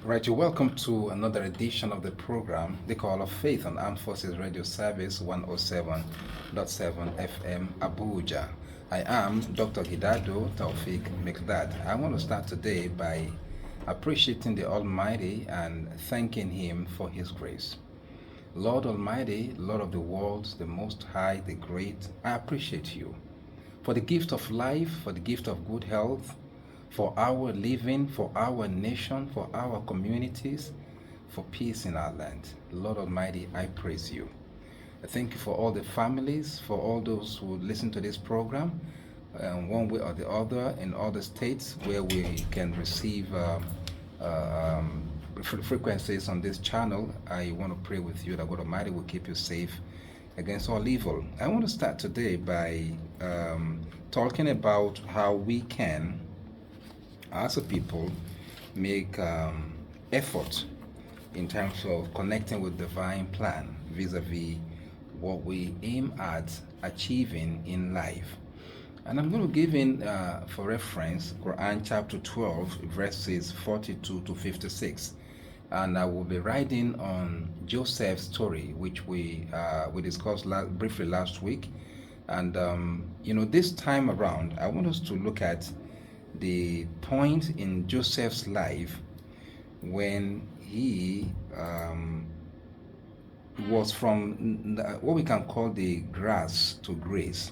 Right, you're welcome to another edition of the program, The Call of Faith on Armed Forces Radio Service 107.7 FM Abuja. I am Dr. Gidado Taufik Mikdad. I want to start today by appreciating the Almighty and thanking Him for His grace. Lord Almighty, Lord of the worlds, the Most High, the Great, I appreciate you for the gift of life, for the gift of good health, for our living, for our nation, for our communities, for peace in our land. Lord Almighty, I praise you. I thank you for all the families, for all those who listen to this program, one way or the other, in all the states where we can receive frequencies on this channel. I want to pray with you that God Almighty will keep you safe against all evil. I want to start today by talking about how we can, as a people, make effort in terms of connecting with divine plan vis-a-vis what we aim at achieving in life. And I'm going to give in, for reference, Quran chapter 12, verses 42 to 56. And I will be riding on Joseph's story, which we discussed briefly last week. And, this time around, I want us to look at the point in Joseph's life when he was from what we can call the grass to grace.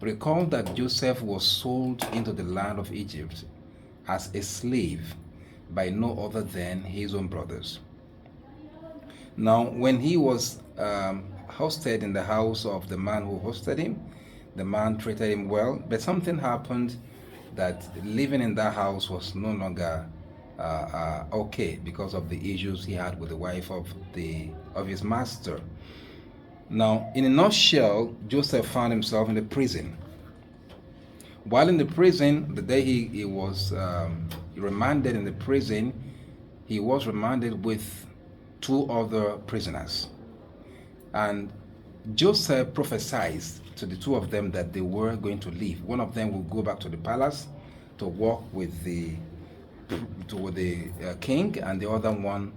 Recall that Joseph was sold into the land of Egypt as a slave by no other than his own brothers. Now, when he was hosted in the house of the man who hosted him, the man treated him well, but something happened that living in that house was no longer okay because of the issues he had with the wife of his master. Now, in a nutshell, Joseph found himself in the prison. While in the prison, the day he was remanded in the prison, he was remanded with two other prisoners. And Joseph prophesied to the two of them that they were going to leave. One of them will go back to the palace to work with the king, and the other one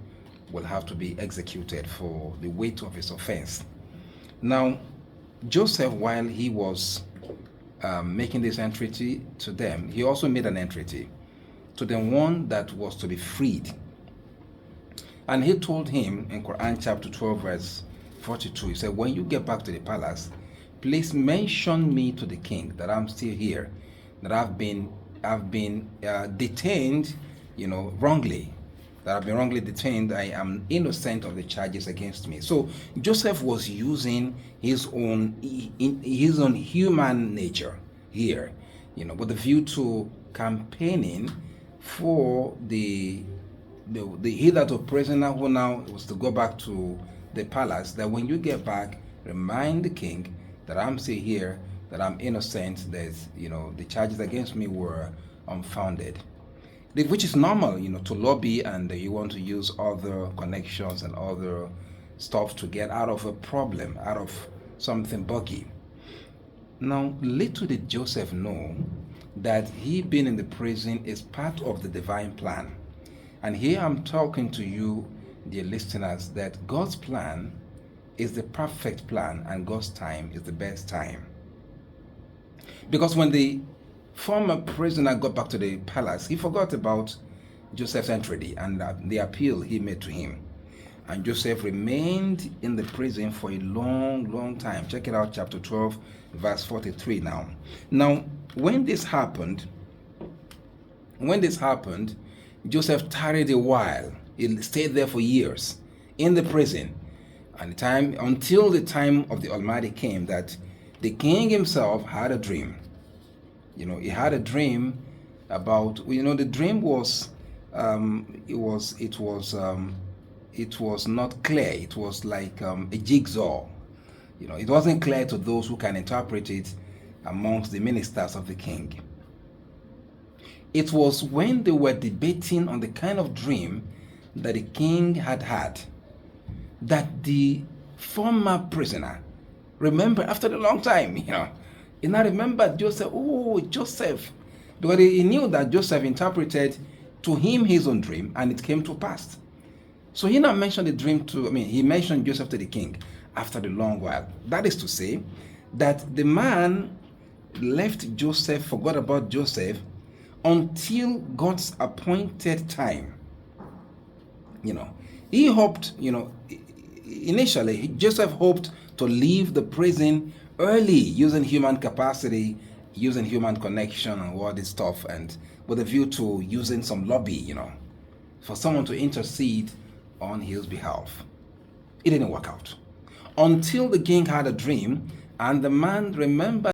will have to be executed for the weight of his offense. Now, Joseph, while he was making this entreaty to them, he also made an entreaty to the one that was to be freed. And he told him in Quran chapter 12, verse 42, he said, when you get back to the palace, please mention me to the king that I'm still here, that I've been detained, wrongly, that I've been wrongly detained. I am innocent of the charges against me. So Joseph was using his own human nature here, with a view to campaigning for the hitherto prisoner who now was to go back to the palace, that when you get back, remind the king that I'm still here, that I'm innocent, that the charges against me were unfounded. Which is normal, to lobby, and you want to use other connections and other stuff to get out of a problem, out of something buggy. Now, little did Joseph know that he being in the prison is part of the divine plan. And here I'm talking to you, dear listeners, that God's plan is the perfect plan and God's time is the best time. Because when the former prisoner got back to the palace, he forgot about Joseph's entreaty and the appeal he made to him. And Joseph remained in the prison for a long, long time. Check it out, chapter 12, verse 43 now. Now, when this happened, Joseph tarried a while. He stayed there for years in the prison. And until the time of the Almighty came, that the king himself had a dream. He had a dream about, the dream was, it was not clear. It was like a jigsaw. It wasn't clear to those who can interpret it amongst the ministers of the king. It was when they were debating on the kind of dream that the king had that the former prisoner, remember, after a long time, and I remember Joseph, Because he knew that Joseph interpreted to him his own dream, and it came to pass. So he now mentioned the dream he mentioned Joseph to the king after the long while. That is to say, that the man left Joseph, forgot about Joseph, until God's appointed time. He hoped, initially, Joseph hoped to leave the prison early using human capacity, using human connection and all this stuff, and with a view to using some lobby, for someone to intercede on his behalf. It didn't work out until the king had a dream, and the man remembered